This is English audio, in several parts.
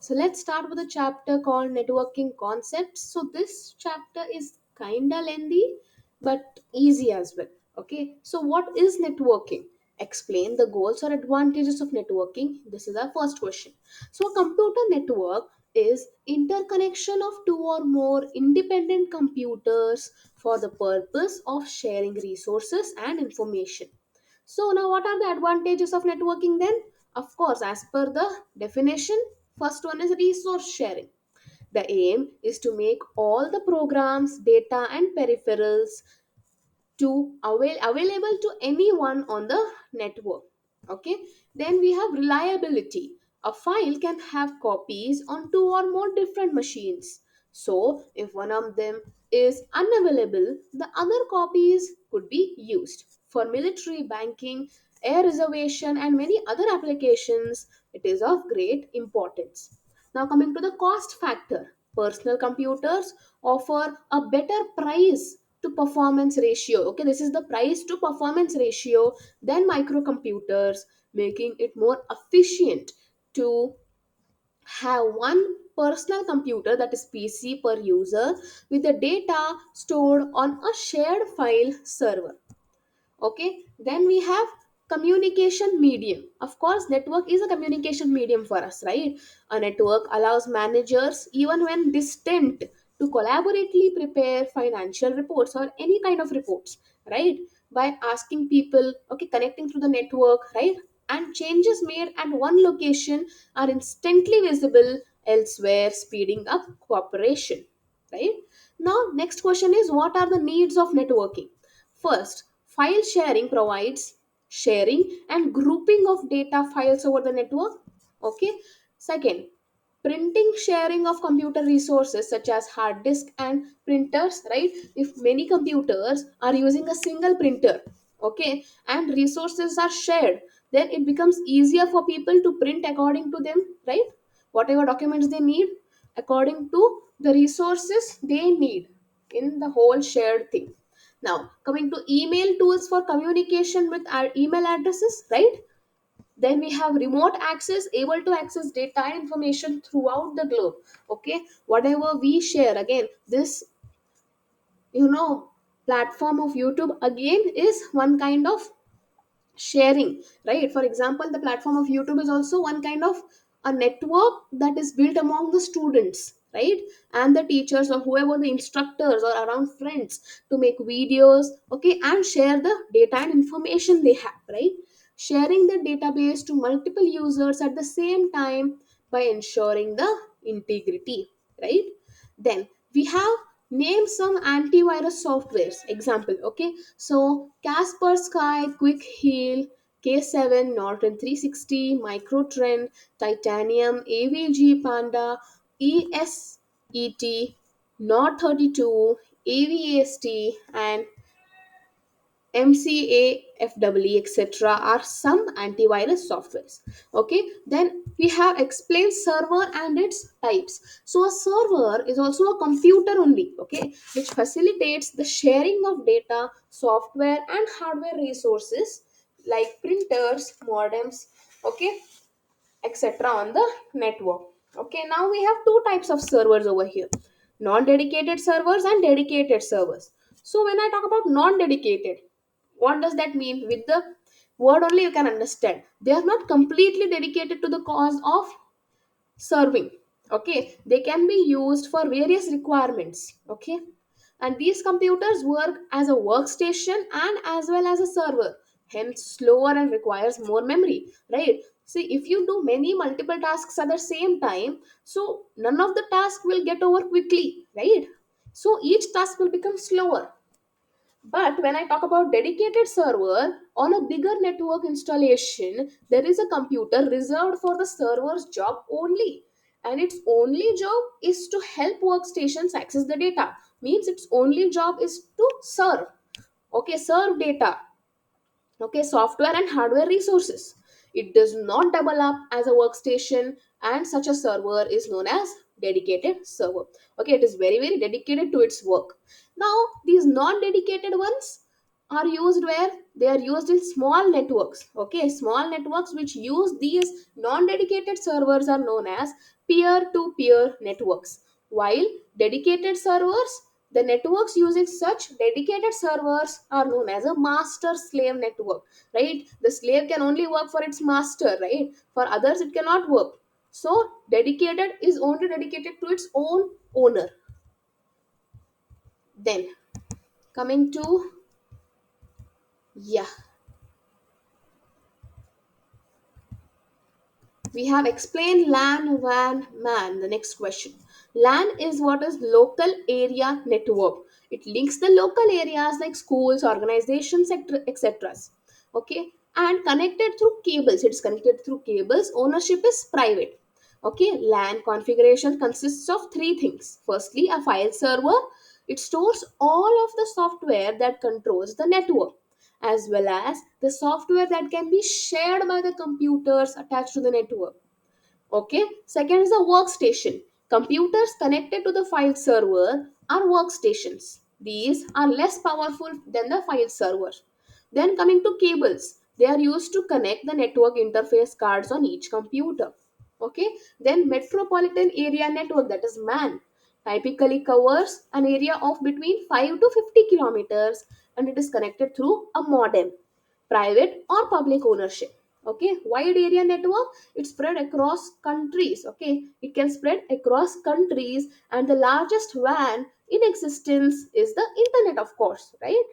So let's start with a chapter called Networking Concepts. So this chapter is kinda lengthy but easy as well. Okay, so what is networking? Explain the goals or advantages of networking. This is our first question. So a computer network is interconnection of two or more independent computers for the purpose of sharing resources and information. So now what are the advantages of networking then? Of course, as per the definition, first one is resource sharing. The aim is to make all the programs, data and peripherals available to anyone on the network. Okay, then we have reliability. A file can have copies on two or more different machines, so if one of them is unavailable, the other copies could be used for military, banking, air reservation and many other applications. It is of great importance. Now coming to the cost factor, personal computers offer a better price to performance ratio. Okay, this is the price to performance ratio than microcomputers, making it more efficient to have one personal computer, that is PC per user, with the data stored on a shared file server. Okay, then we have communication medium. Of course, network is a communication medium for us, right? A network allows managers, even when distant, to collaboratively prepare financial reports or any kind of reports, right? By asking people, okay, connecting through the network, right? And changes made at one location are instantly visible elsewhere, speeding up cooperation, right? Now next question is, what are the needs of networking? First, file sharing provides sharing and grouping of data files over the network. Okay. Second, printing sharing of computer resources such as hard disk and printers, right? If many computers are using a single printer, okay, and resources are shared, then it becomes easier for people to print according to them, right? Whatever documents they need according to the resources they need in the whole shared thing. Now, coming to email tools for communication with our email addresses, right? Then we have remote access, able to access data and information throughout the globe. Okay, whatever we share, again, this, you know, platform of YouTube again is one kind of sharing, right? For example, the platform of YouTube is also one kind of a network that is built among the students, right? And the teachers or whoever, the instructors or around friends, to make videos, okay, and share the data and information they have, right? Sharing the database to multiple users at the same time by ensuring the integrity, right? Then we have name some antivirus softwares example. Okay, so Casper Sky, Quick Heal, K7, Norton 360, Microtrend, Titanium, AVG Panda, ESET, Nord 32, AVAST, and MCAFW, etc. are some antivirus softwares. Okay, then we have explained server and its types. So a server is also a computer only, okay, which facilitates the sharing of data, software, and hardware resources like printers, modems, okay, etc. on the network. Okay, now we have two types of servers over here: non dedicated servers and dedicated servers. So, when I talk about non dedicated, what does that mean? With the word only, you can understand. They are not completely dedicated to the cause of serving. Okay, they can be used for various requirements. Okay, and these computers work as a workstation and as well as a server, hence slower and requires more memory, right? See, if you do many multiple tasks at the same time, so none of the task will get over quickly, right? So each task will become slower. But when I talk about dedicated server on a bigger network installation, there is a computer reserved for the server's job only. And its only job is to help workstations access the data. Means its only job is to serve. Okay, serve data. Okay, software and hardware resources. It does not double up as a workstation, and such a server is known as dedicated server. Okay, it is very dedicated to its work. Now these non dedicated ones are used where? They are used in small networks. Okay, small networks which use these non-dedicated servers are known as peer-to-peer networks. While dedicated servers, the networks using such dedicated servers are known as a master-slave network. Right? The slave can only work for its master. Right? For others, it cannot work. So, dedicated is only dedicated to its own owner. Then, coming to, yeah, we have explained LAN, WAN, MAN. The next question. LAN is what is local area network. It links the local areas like schools, organizations, etc. Okay, and connected through cables. It's connected through cables. Ownership is private. Okay, LAN configuration consists of three things. Firstly, a file server. It stores all of the software that controls the network, as well as the software that can be shared by the computers attached to the network. Okay, second is a workstation. Computers connected to the file server are workstations. These are less powerful than the file server. Then coming to cables, they are used to connect the network interface cards on each computer. Okay, then metropolitan area network, that is MAN, typically covers an area of between 5 to 50 kilometers, and it is connected through a modem, private or public ownership. Okay, wide area network, it spread across countries. Okay, it can spread across countries, and the largest WAN in existence is the internet, of course, right?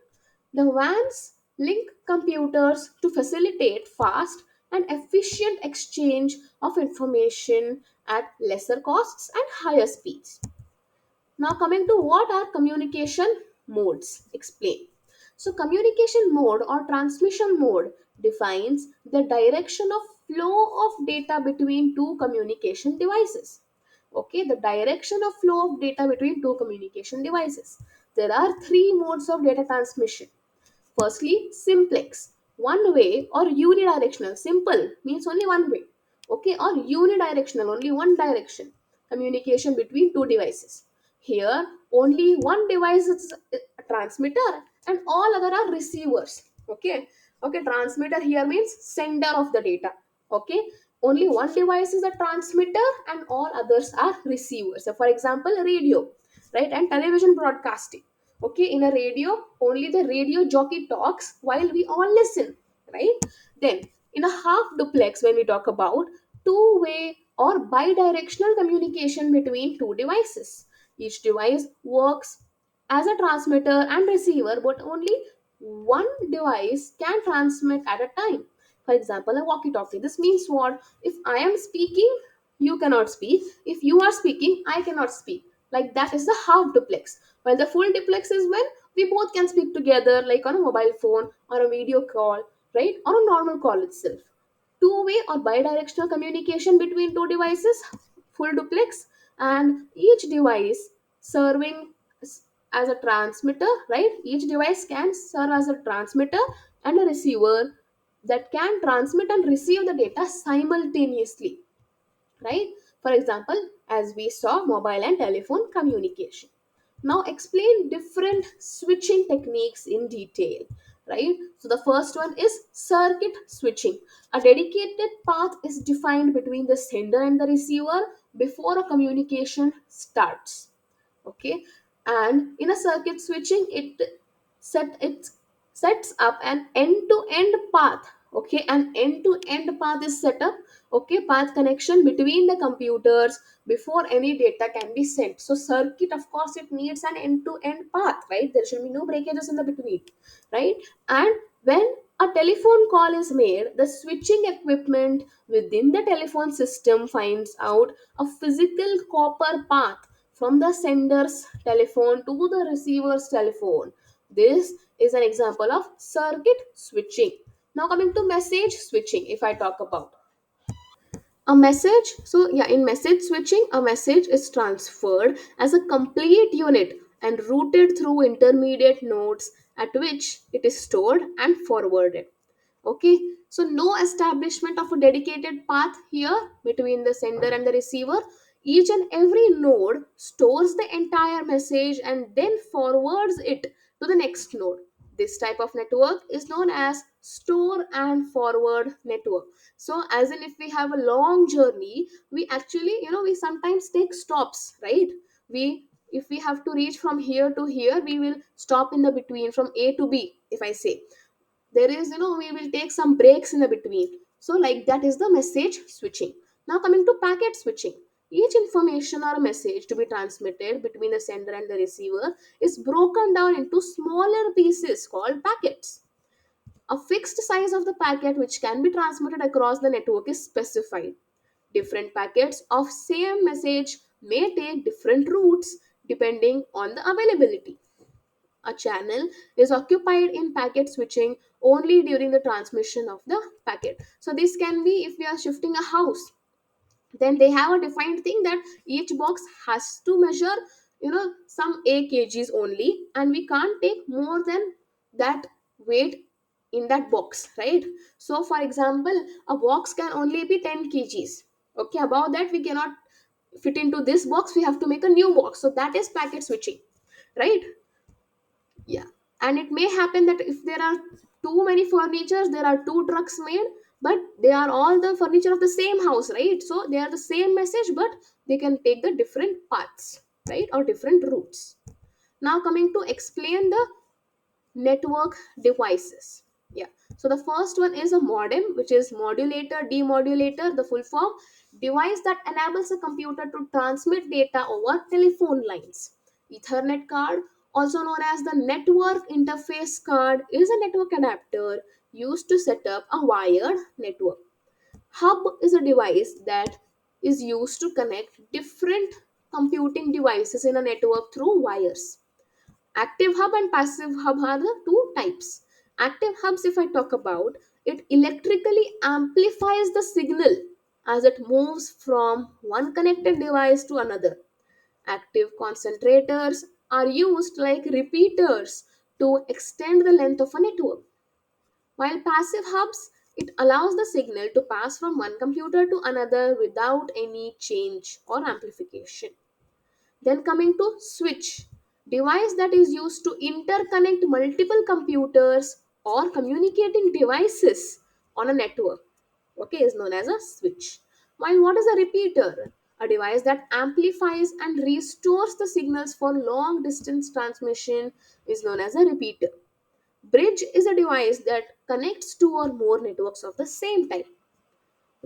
The WANs link computers to facilitate fast and efficient exchange of information at lesser costs and higher speeds. Now, coming to what are communication modes, explain. So, communication mode or transmission mode defines the direction of flow of data between two communication devices. Okay, the direction of flow of data between two communication devices. There are three modes of data transmission. Firstly, simplex, one way or unidirectional. Simple means only one way. Okay, or unidirectional, only one direction. Communication between two devices. Here, only one device is a transmitter and all other are receivers. Okay, okay, transmitter here means sender of the data. Okay, only one device is a transmitter and all others are receivers. So, for example, radio, right, and television broadcasting. Okay, in a radio, only the radio jockey talks while we all listen, right? Then in a half duplex, when we talk about two-way or bidirectional communication between two devices, each device works as a transmitter and receiver, but only one device can transmit at a time. For example, a walkie talkie. This means what? If I am speaking, you cannot speak. If you are speaking, I cannot speak. Like that is the half duplex. While the full duplex is when we both can speak together, like on a mobile phone or a video call, right? Or a normal call itself. Two-way or bidirectional communication between two devices, full duplex, and each device serving as a transmitter, right? Each device can serve as a transmitter and a receiver that can transmit and receive the data simultaneously, right? For example, as we saw, mobile and telephone communication. Now explain different switching techniques in detail, right? So the first one is circuit switching. A dedicated path is defined between the sender and the receiver before a communication starts. Okay, and in a circuit switching, it sets up an end-to-end path. Okay, an end-to-end path is set up. Okay, path connection between the computers before any data can be sent. So circuit, of course, it needs an end-to-end path, right? There should be no breakages in the between, right? And when a telephone call is made, the switching equipment within the telephone system finds out a physical copper path from the sender's telephone to the receiver's telephone. This is an example of circuit switching. Now coming to message switching, if I talk about a message. So yeah, in message switching, a message is transferred as a complete unit and routed through intermediate nodes at which it is stored and forwarded. Okay, so no establishment of a dedicated path here between the sender and the receiver. Each and every node stores the entire message and then forwards it to the next node. This type of network is known as store and forward network. So as in, if we have a long journey, we actually, we sometimes take stops, right? We, if we have to reach from here to here, we will stop in the between from A to B, if I say. There is, we will take some breaks in the between. So like that is the message switching. Now coming to packet switching. Each information or a message to be transmitted between the sender and the receiver is broken down into smaller pieces called packets. A fixed size of the packet which can be transmitted across the network is specified. Different packets of same message may take different routes depending on the availability. A channel is occupied in packet switching only during the transmission of the packet. So this can be if we are shifting a house, then they have a defined thing that each box has to measure, some a kgs only, and we can't take more than that weight in that box, right? So for example, a box can only be 10 kgs. Okay, above that we cannot fit into this box, we have to make a new box. So that is packet switching, right? Yeah. And it may happen that if there are too many furnitures, there are two trucks made, but they are all the furniture of the same house, right? So they are the same message, but they can take the different paths, right, or different routes. Now coming to explain the network devices. Yeah. So the first one is a modem, which is modulator, demodulator, the full form, device that enables a computer to transmit data over telephone lines. Ethernet card, also known as the network interface card, is a network adapter used to set up a wired network. Hub is a device that is used to connect different computing devices in a network through wires. Active hub and passive hub are the two types. Active hubs, if I talk about, it electrically amplifies the signal as it moves from one connected device to another. Active concentrators are used like repeaters to extend the length of a network. While passive hubs, it allows the signal to pass from one computer to another without any change or amplification. Then coming to switch, device that is used to interconnect multiple computers or communicating devices on a network. Okay, is known as a switch. While what is a repeater? A device that amplifies and restores the signals for long distance transmission is known as a repeater. Bridge is a device that connects two or more networks of the same type.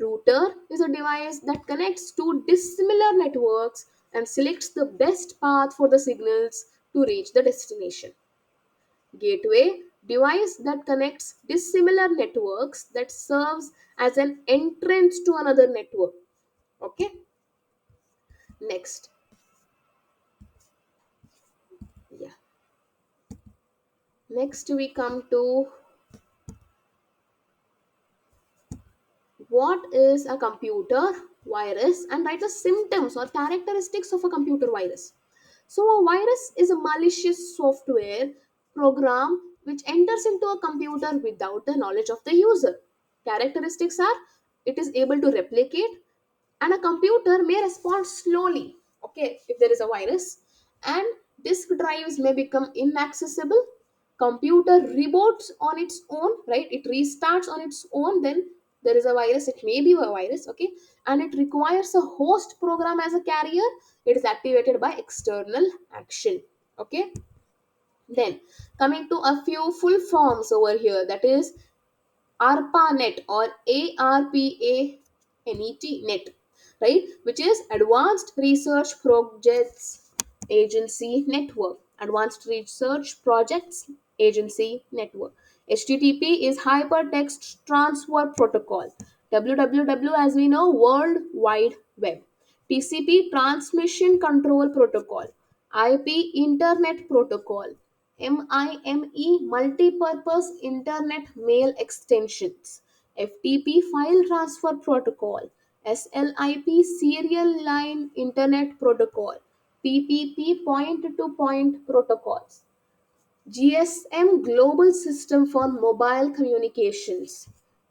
Router is a device that connects two dissimilar networks and selects the best path for the signals to reach the destination. Gateway, device that connects dissimilar networks that serves as an entrance to another network. Okay, next. Yeah. Next we come to what is a computer virus and write the symptoms or characteristics of a computer virus. So a virus is a malicious software program which enters into a computer without the knowledge of the user. Characteristics are, it is able to replicate, and a computer may respond slowly, okay, if there is a virus, and disk drives may become inaccessible. Computer reboots on its own, right? It restarts on its own, then there is a virus, it may be a virus, okay, and it requires a host program as a carrier. It is activated by external action, okay. Then coming to a few full forms over here, that is ARPANET or ARPANET net, right? Which is Advanced Research Projects Agency Network. Advanced Research Projects Agency Network. HTTP is Hypertext Transfer Protocol. www, as we know, World Wide Web. TCP, Transmission Control Protocol. IP, Internet Protocol. MIME, Multipurpose Internet Mail Extensions. FTP, File Transfer Protocol. SLIP, Serial Line Internet Protocol. PPP, Point to Point Protocols. GSM, Global System for Mobile Communications.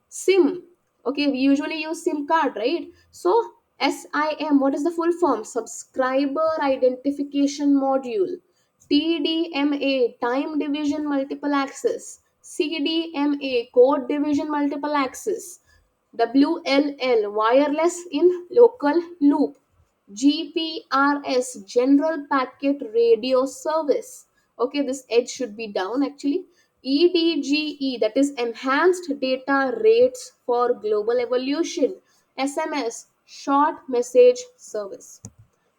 SIM, okay, we usually use SIM card, right? So SIM, what is the full form? Subscriber Identification Module. TDMA, time division multiple access. CDMA, code division multiple access. WLL, wireless in local loop. GPRS, general packet radio service. Okay, this edge should be down actually. EDGE, that is enhanced data rates for global evolution. SMS, short message service.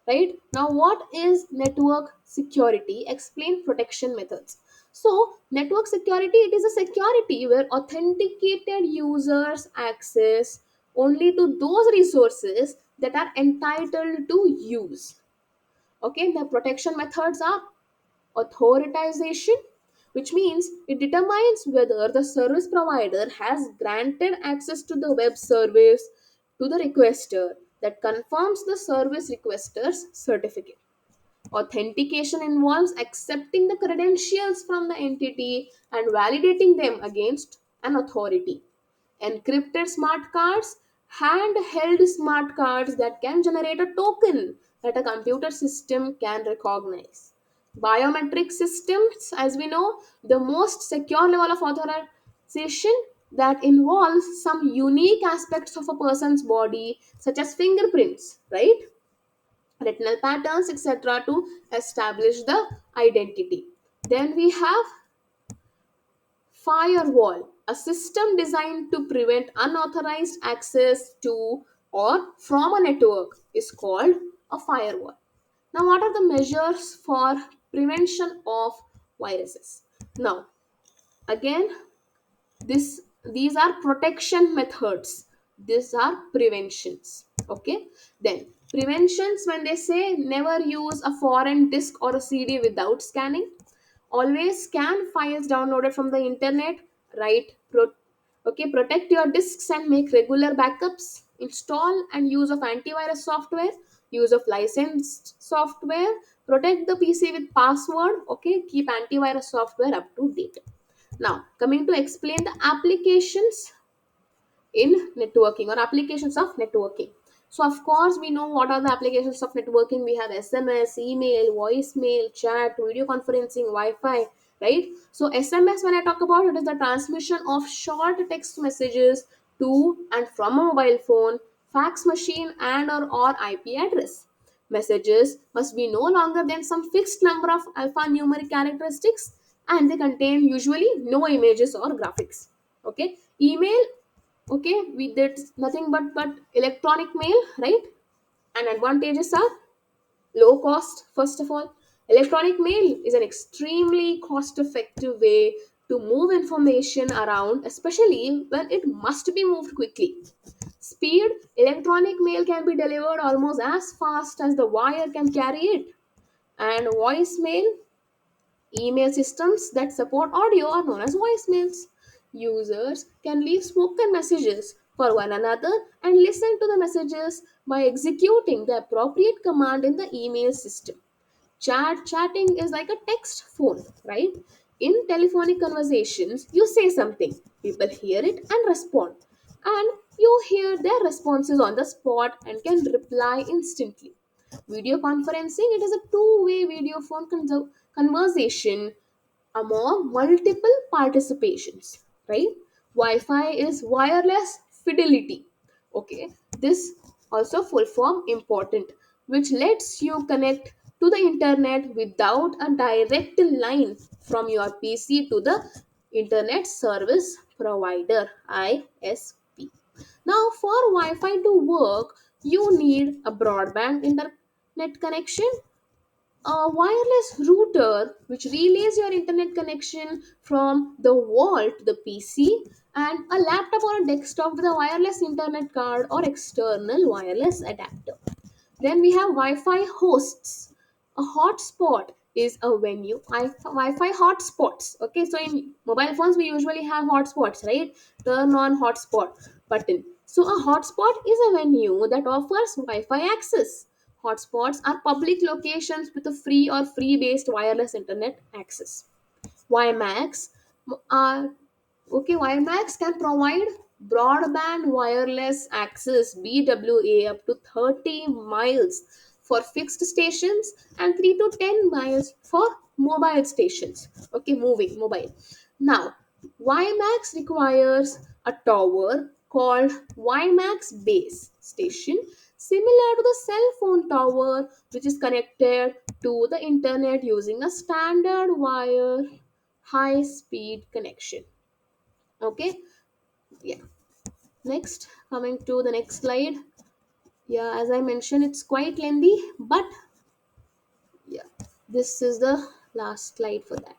Right now, what is network security? Explain protection methods. So network security, it is a security where authenticated users access only to those resources that are entitled to use. Okay, the protection methods are authorization, which means it determines whether the service provider has granted access to the web service to the requester, that confirms the service requester's certificate. Authentication involves accepting the credentials from the entity and validating them against an authority. Encrypted smart cards, handheld smart cards that can generate a token that a computer system can recognize. Biometric systems, as we know, the most secure level of authorization that involves some unique aspects of a person's body, such as fingerprints, right? Retinal patterns, etc., to establish the identity. Then we have firewall, a system designed to prevent unauthorized access to or from a network, is called a firewall. Now, what are the measures for prevention of viruses? Now, again, these are protection methods. These are preventions. Okay. Then preventions, when they say never use a foreign disk or a CD without scanning. Always scan files downloaded from the internet. Right. Okay, protect your disks and make regular backups. Install and use of antivirus software. Use of licensed software. Protect the PC with password. Okay, keep antivirus software up to date. Now, coming to explain the applications in networking or applications of networking. So, of course, we know what are the applications of networking. We have SMS, email, voicemail, chat, video conferencing, Wi-Fi, right? So, SMS, when I talk about it, is the transmission of short text messages to and from a mobile phone, fax machine, and or IP address. Messages must be no longer than some fixed number of alphanumeric characteristics, and they contain usually no images or graphics. Okay, email, okay, we did nothing but electronic mail, right? And advantages are low cost. First of all, electronic mail is an extremely cost effective way to move information around, especially when it must be moved quickly. Speed, electronic mail can be delivered almost as fast as the wire can carry it. And voicemail, email systems that support audio are known as voicemails. Users can leave spoken messages for one another and listen to the messages by executing the appropriate command in the email system. Chatting is like a text phone, right? In telephonic conversations, you say something, people hear it and respond, and you hear their responses on the spot and can reply instantly. Video conferencing, it is a two-way video phone conversation among multiple participations, right? Wi-Fi is wireless fidelity. Okay, this also full form important, which lets you connect to the internet without a direct line from your PC to the internet service provider, ISP. Now, for Wi-Fi to work, you need a broadband internet connection, a wireless router which relays your internet connection from the wall to the PC, and a laptop or a desktop with a wireless internet card or external wireless adapter. Then we have Wi-Fi hosts. A hotspot is a venue. Wi-Fi hotspots. Okay, so in mobile phones we usually have hotspots, right? Turn on hotspot button. So a hotspot is a venue that offers Wi-Fi access. Hotspots are public locations with a free or free-based wireless internet access. WiMAX are okay. WiMAX can provide broadband wireless access BWA up to 30 miles for fixed stations and 3 to 10 miles for mobile stations. Okay, moving mobile. Now, WiMAX requires a tower called WiMAX base station, similar to the cell phone tower, which is connected to the internet using a standard wire high speed connection. Okay, yeah. Next, coming to the next slide. Yeah, as I mentioned, it's quite lengthy, but yeah, this is the last slide for that.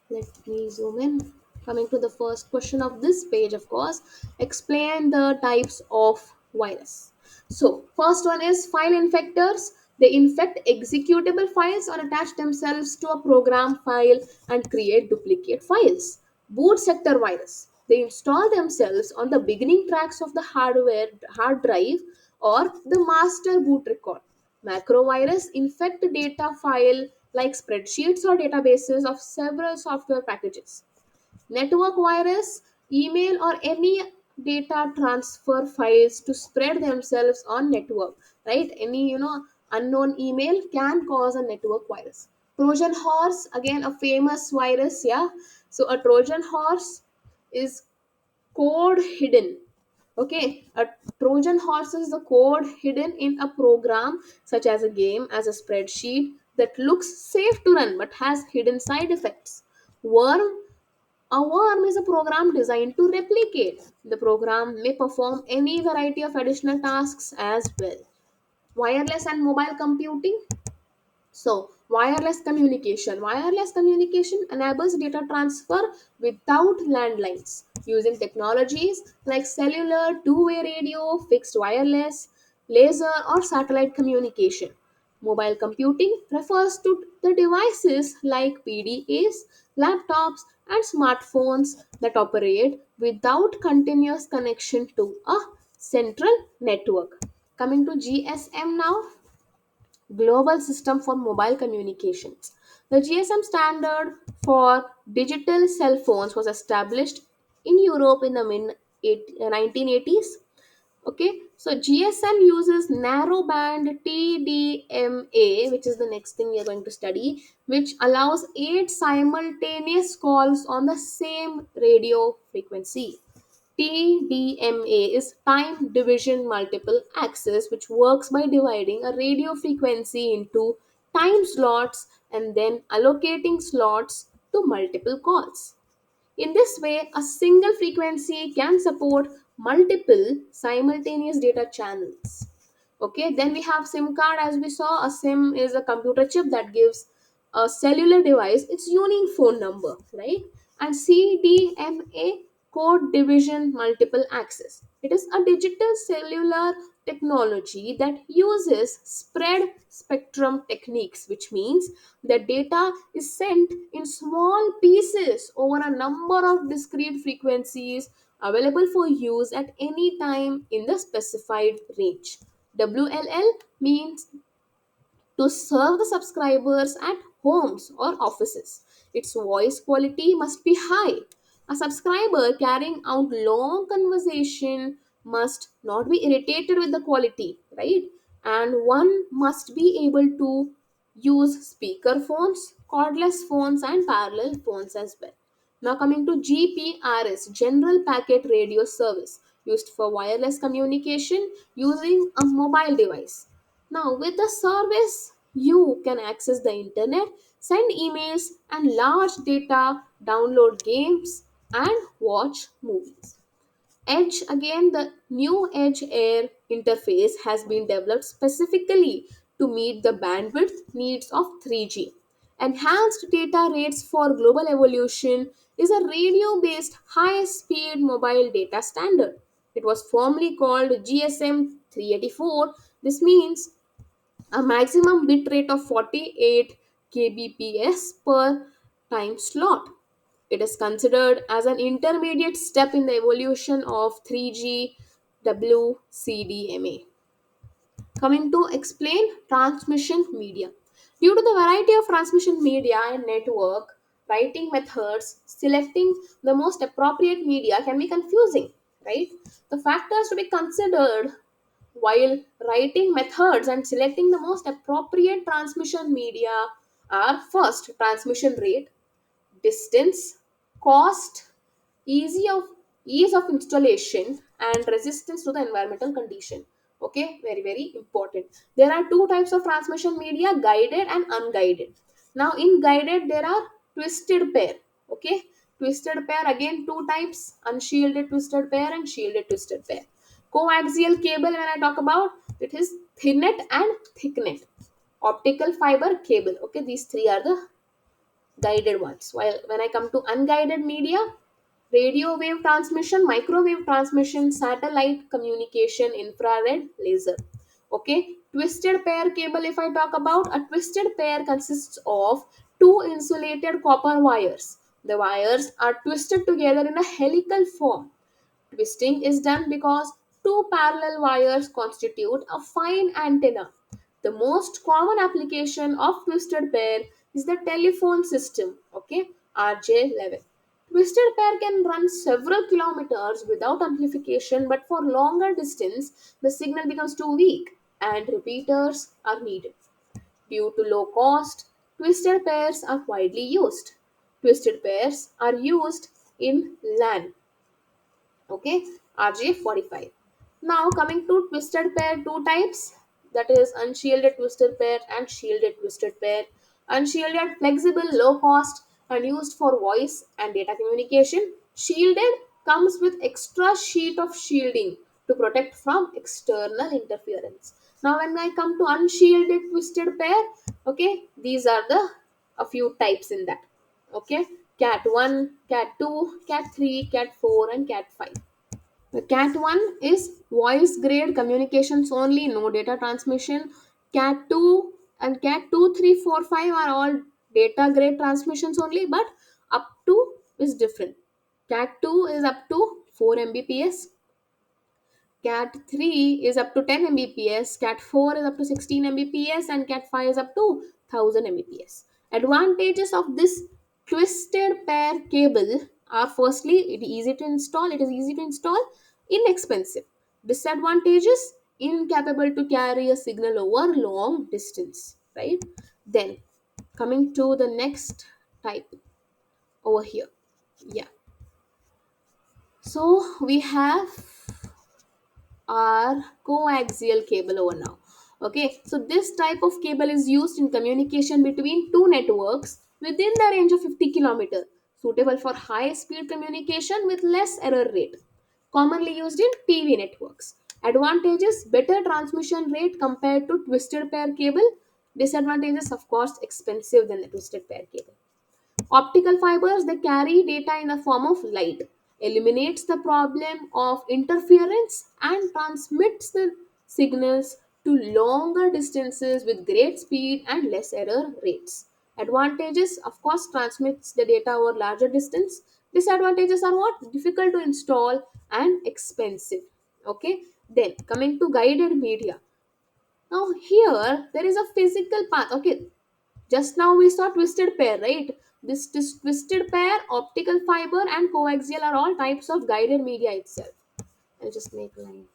Let me zoom in. Coming to the first question of this page, of course, explain the types of virus. So, first one is file infectors. They infect executable files or attach themselves to a program file and create duplicate files. Boot sector virus. They install themselves on the beginning tracks of the hard drive or the master boot record. Macrovirus infect data file like spreadsheets or databases of several software packages. Network virus, email or any data transfer files to spread themselves on network, right? Any unknown email can cause a network virus. Trojan horse, again a famous virus, yeah. So a Trojan horse is code hidden. Okay, a Trojan horse is the code hidden in a program such as a game, as a spreadsheet that looks safe to run but has hidden side effects. Worm, a worm is a program designed to replicate. The program may perform any variety of additional tasks as well. Wireless and mobile computing. So, wireless communication enables data transfer without landlines using technologies like cellular, two-way radio, fixed wireless, laser, or satellite communication. Mobile computing refers to the devices like PDAs, laptops, and smartphones that operate without continuous connection to a central network. Coming to GSM now. Global System for Mobile Communications. The GSM standard for digital cell phones was established in Europe in the mid 1980s. Okay, so GSM uses narrowband TDMA, which is the next thing we are going to study, which allows 8 simultaneous calls on the same radio frequency. TDMA is time division multiple access, which works by dividing a radio frequency into time slots and then allocating slots to multiple calls. In this way, a single frequency can support multiple simultaneous data channels. Okay, then we have SIM card. As we saw, a SIM is a computer chip that gives a cellular device its unique phone number, right? And CDMA, code division multiple access. It is a digital cellular technology that uses spread spectrum techniques, which means the data is sent in small pieces over a number of discrete frequencies available for use at any time in the specified range. WLL means to serve the subscribers at homes or offices. Its voice quality must be high. A subscriber carrying out long conversation must not be irritated with the quality, right? And one must be able to use speaker phones, cordless phones, and parallel phones as well. Now coming to GPRS, General Packet Radio Service, used for wireless communication using a mobile device. Now, with the service, you can access the internet, send emails and large data, download games, and watch movies. Edge, again, the new Edge Air interface has been developed specifically to meet the bandwidth needs of 3G. Enhanced data rates for global evolution is a radio based high speed mobile data standard. It was formerly called GSM 384. This means a maximum bit rate of 48 kbps per time slot. It is considered as an intermediate step in the evolution of 3G WCDMA. Coming to explain transmission media. Due to the variety of transmission media and network, writing methods, selecting the most appropriate media can be confusing, right? The factors to be considered While writing methods and selecting the most appropriate transmission media are: first, transmission rate, distance, cost, easy of ease of installation, and resistance to the environmental condition. Okay, very very important. There are two types of transmission media: guided and unguided. Now in guided there are twisted pair. Okay, twisted pair, again two types: unshielded twisted pair and shielded twisted pair. Coaxial cable, when I talk about, it is thinnet and thicknet. Optical fiber cable. Okay, these three are the guided ones. While when I come to unguided media, radio wave transmission, microwave transmission, satellite communication, infrared, laser. Okay, twisted pair cable, if I talk about, a twisted pair consists of two insulated copper wires. The wires are twisted together in a helical form. Twisting is done because two parallel wires constitute a fine antenna. The most common application of twisted pair is the telephone system, okay, RJ11. Twisted pair can run several kilometers without amplification, but for longer distance, the signal becomes too weak and repeaters are needed. Due to low cost, twisted pairs are widely used. Twisted pairs are used in LAN, okay, RJ45. Now coming to twisted pair, two types, that is unshielded twisted pair and shielded twisted pair. Unshielded, flexible, low cost, and used for voice and data communication. Shielded comes with extra sheet of shielding to protect from external interference. Now when I come to unshielded twisted pair, okay, these are the a few types in that. Okay, cat 1, cat 2, cat 3, cat 4, and cat 5. The cat 1 is voice grade communications only, no data transmission. Cat 2 and cat 2, 3, 4, 5 are all data grade transmissions only, but up to is different. Cat 2 is up to 4 Mbps, Cat 3 is up to 10 Mbps, Cat 4 is up to 16 Mbps, and Cat 5 is up to 1000 Mbps. Advantages of this twisted pair cable are: firstly, it is easy to install, inexpensive. Disadvantages: incapable to carry a signal over long distance, right? Then coming to the next type over here. Yeah. So we have are coaxial cable over now. Okay, so this type of cable is used in communication between two networks within the range of 50 kilometer, suitable for high speed communication with less error rate, commonly used in TV networks. Advantages: better transmission rate compared to twisted pair cable. Disadvantages, of course, expensive than the twisted pair cable. Optical fibers, they carry data in the form of light, eliminates the problem of interference, and transmits the signals to longer distances with great speed and less error rates. Advantages, of course, transmits the data over larger distance. Disadvantages are what? Difficult to install and expensive. Okay, then coming to guided media. Now here there is a physical path. Okay, just now we saw twisted pair, right? This twisted pair, optical fiber, and coaxial are all types of guided media itself. I'll just make line.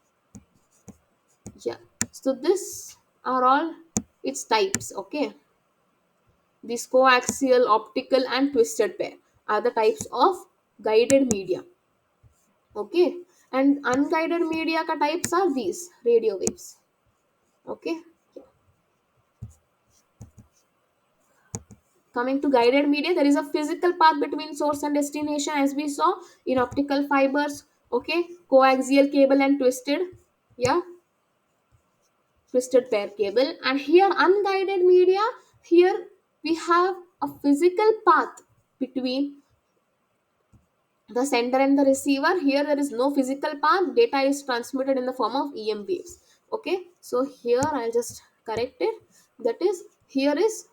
Yeah. So this are all its types. Okay. This coaxial, optical, and twisted pair are the types of guided media. Okay. And unguided media ka types are these radio waves. Okay. Coming to guided media, there is a physical path between source and destination, as we saw in optical fibers. Okay, coaxial cable and twisted, yeah, twisted pair cable. And here unguided media, here we have a physical path between the sender and the receiver. Here there is no physical path, data is transmitted in the form of EM waves. Okay, so here I'll just correct it. That is, here is,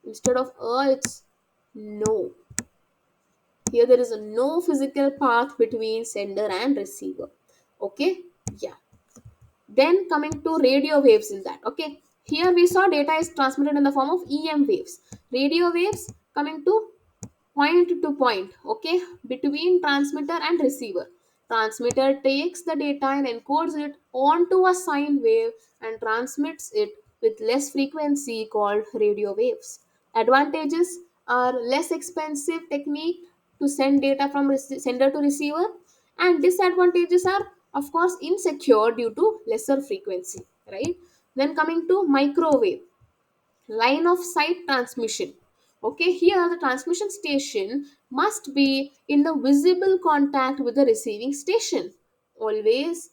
instead of it's no. Here there is a no physical path between sender and receiver. Okay, yeah. Then coming to radio waves in that. Okay, here we saw data is transmitted in the form of EM waves. Radio waves coming to point to point. Okay, between transmitter and receiver. Transmitter takes the data and encodes it onto a sine wave and transmits it with less frequency called radio waves. Advantages are less expensive technique to send data from sender to receiver, and disadvantages are of course insecure due to lesser frequency, right? Then coming to microwave, line of sight transmission. Okay, here the transmission station must be in the visible contact with the receiving station. Always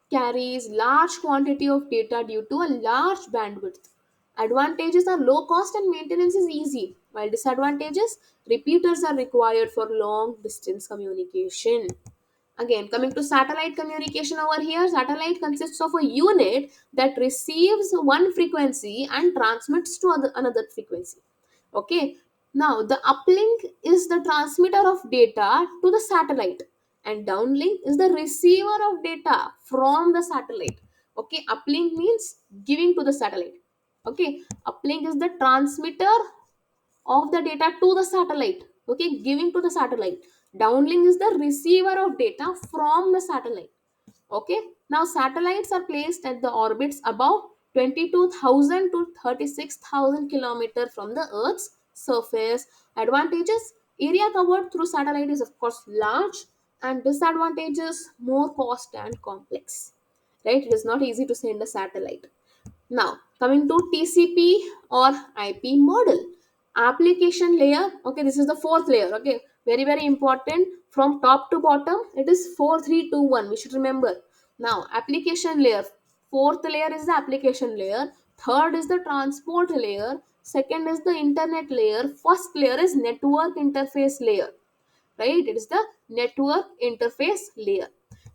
carries large quantity of data due to a large bandwidth. Advantages are low cost and maintenance is easy, while disadvantages, repeaters are required for long distance communication. Again, coming to satellite communication over here, satellite consists of a unit that receives one frequency and transmits to another frequency. Okay, now the uplink is the transmitter of data to the satellite, and downlink is the receiver of data from the satellite. Okay, uplink means giving to the satellite. Okay, uplink is the transmitter of the data to the satellite, okay, giving to the satellite. Downlink is the receiver of data from the satellite. Okay, now satellites are placed at the orbits above 22,000 to 36,000 kilometer from the earth's surface. Advantages, area covered through satellite is of course large, and disadvantages, more cost and complex, right? It is not easy to send a satellite. Now, coming to TCP or IP model, application layer. Okay, this is the fourth layer. Okay, very very important. From top to bottom, it is 4 3 2 1. We should remember. Now, application layer. Fourth layer is the application layer. Third is the transport layer. Second is the internet layer. First layer is network interface layer, right? It is the network interface layer.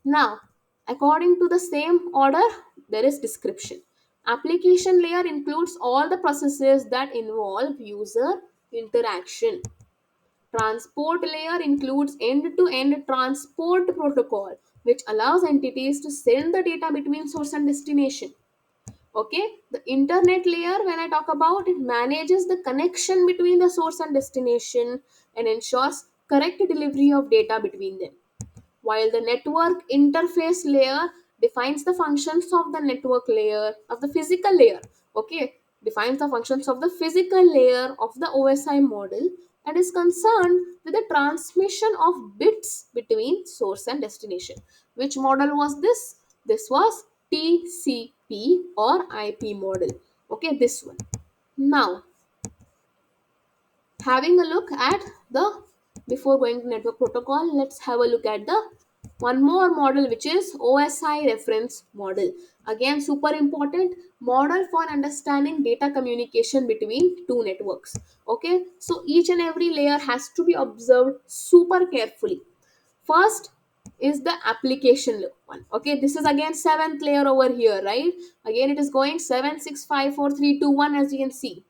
Now, according to the same order, there is description. Application layer includes all the processes that involve user interaction. Transport layer includes end-to-end transport protocol, which allows entities to send the data between source and destination. Okay, the internet layer, when I talk about it, manages the connection between the source and destination and ensures correct delivery of data between them, while the network interface layer defines the functions of the network layer of the physical layer. Okay, defines the functions of the physical layer of the OSI model and is concerned with the transmission of bits between source and destination. Which model was this? This was TCP or IP model. Okay, this one. Now, having a look at the, before going to network protocol, let's have a look at the one more model, which is OSI reference model. Again, super important model for understanding data communication between two networks. Okay, so each and every layer has to be observed super carefully. First is the application one. Okay, this is again seventh layer over here, right? Again, it is going 7 6 5 4 3 2 1, as you can see,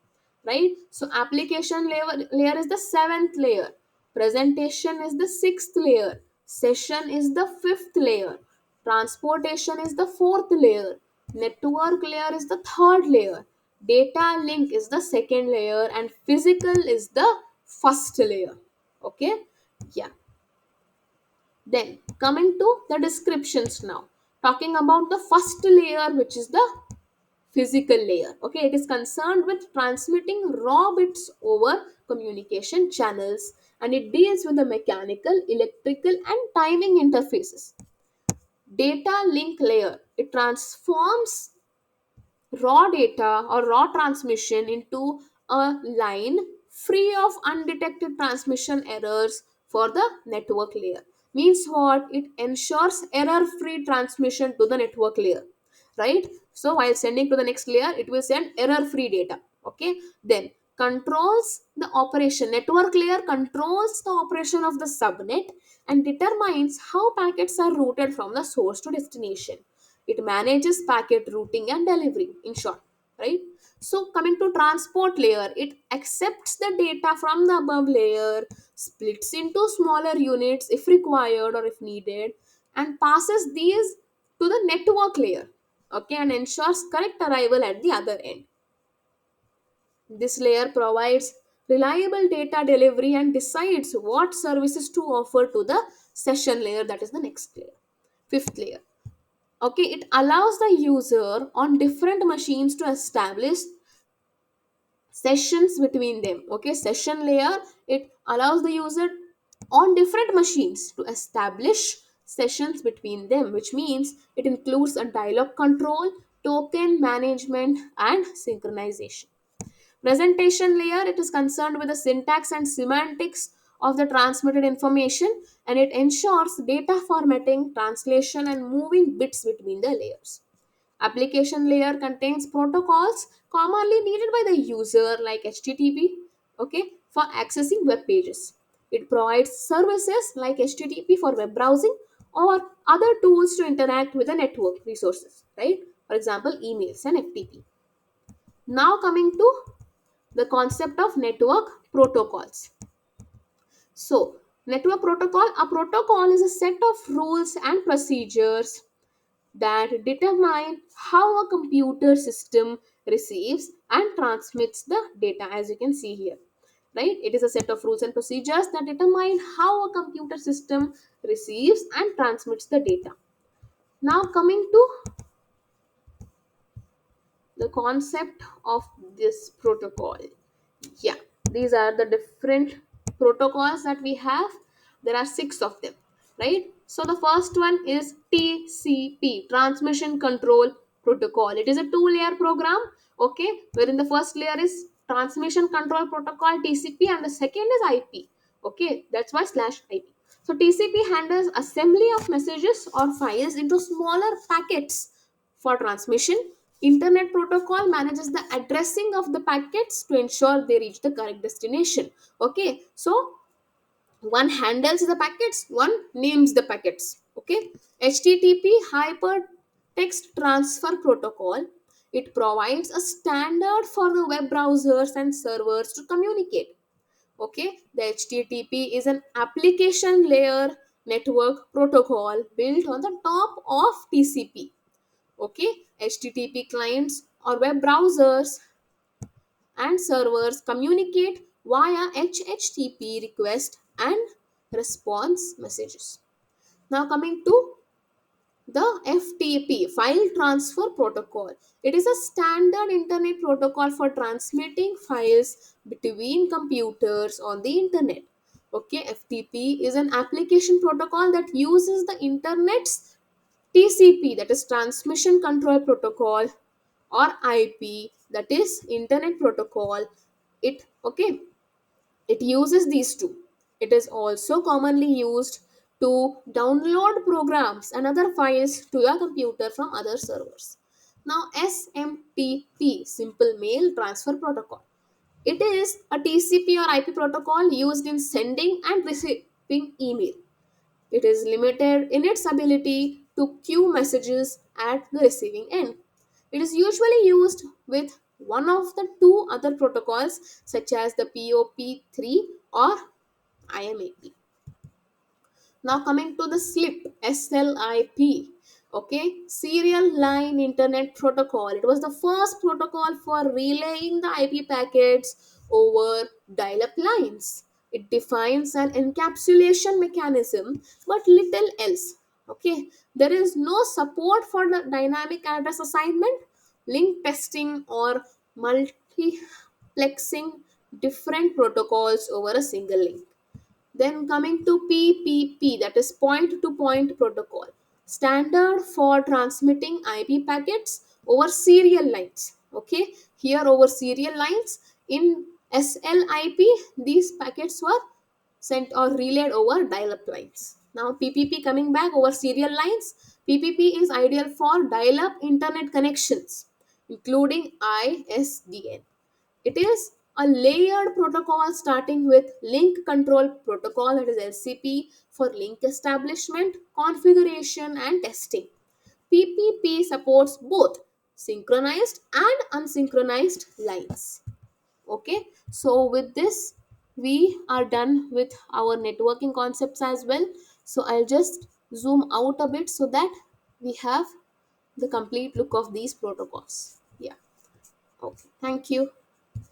right? So application layer is the seventh layer. Presentation is the sixth layer. Session is the fifth layer. Transportation is the fourth layer. Network layer is the third layer. Data link is the second layer, and physical is the first layer. Okay, yeah. Then coming to the descriptions now, talking about the first layer, which is the physical layer. Okay, it is concerned with transmitting raw bits over communication channels, and it deals with the mechanical, electrical, and timing interfaces. Data link layer, it transforms raw data or raw transmission into a line free of undetected transmission errors for the network layer. Means what? It ensures error free transmission to the network layer, right? So while sending to the next layer, it will send error free data. Okay, then controls the operation. Network layer controls the operation of the subnet and determines how packets are routed from the source to destination. It manages packet routing and delivery, in short, right? So coming to transport layer, it accepts the data from the above layer, splits into smaller units if required or if needed, and passes these to the network layer. Okay, and ensures correct arrival at the other end. This layer provides reliable data delivery and decides what services to offer to the session layer, that is the next layer, fifth layer. Okay, it allows the user on different machines to establish sessions between them. Okay, session layer, it allows the user on different machines to establish sessions between them, which means it includes a dialog control, token management, and synchronization. Presentation layer, it is concerned with the syntax and semantics of the transmitted information, and it ensures data formatting, translation, and moving bits between the layers. Application layer contains protocols commonly needed by the user like HTTP, okay, for accessing web pages. It provides services like HTTP for web browsing or other tools to interact with the network resources, right? For example, emails and FTP. Now coming to the concept of network protocols. So, network protocol, a protocol is a set of rules and procedures that determine how a computer system receives and transmits the data, as you can see here, right? It is a set of rules and procedures that determine how a computer system receives and transmits the data. Now coming to the concept of this protocol. Yeah, these are the different protocols that we have. There are six of them, right? So the first one is TCP, transmission control protocol. It is a two-layer program, okay, wherein the first layer is transmission control protocol, TCP, and the second is IP. Okay, that's why slash IP. So TCP handles assembly of messages or files into smaller packets for transmission. Internet protocol manages the addressing of the packets to ensure they reach the correct destination. Okay, so one handles the packets, one names the packets. Okay, HTTP hypertext transfer protocol, it provides a standard for the web browsers and servers to communicate. Okay, the HTTP is an application layer network protocol built on the top of TCP. Okay, HTTP clients or web browsers and servers communicate via HTTP request and response messages. Now coming to the FTP, file transfer protocol. It is a standard internet protocol for transmitting files between computers on the internet. Okay, FTP is an application protocol that uses the internet's TCP, that is transmission control protocol, or IP, that is internet protocol. It okay, it uses these two. It is also commonly used to download programs and other files to your computer from other servers. Now SMTP, simple mail transfer protocol. It is a TCP or IP protocol used in sending and receiving email. It is limited in its ability to queue messages at the receiving end. It is usually used with one of the two other protocols such as the POP3 or IMAP. Now coming to the SLIP, SLIP, okay, Serial Line Internet Protocol. It was the first protocol for relaying the IP packets over dial-up lines. It defines an encapsulation mechanism, but little else. Okay, there is no support for the dynamic address assignment, link testing, or multiplexing different protocols over a single link. Then coming to PPP, that is point to point protocol, standard for transmitting IP packets over serial lines. Okay, here over serial lines in SLIP, these packets were sent or relayed over dial-up lines. Now PPP, coming back over serial lines, PPP is ideal for dial-up internet connections, including ISDN. It is a layered protocol starting with link control protocol, that is LCP, for link establishment, configuration, and testing. PPP supports both synchronized and unsynchronized lines. Okay, so with this, we are done with our networking concepts as well. So I'll just zoom out a bit so that we have the complete look of these protocols. Yeah, okay, thank you.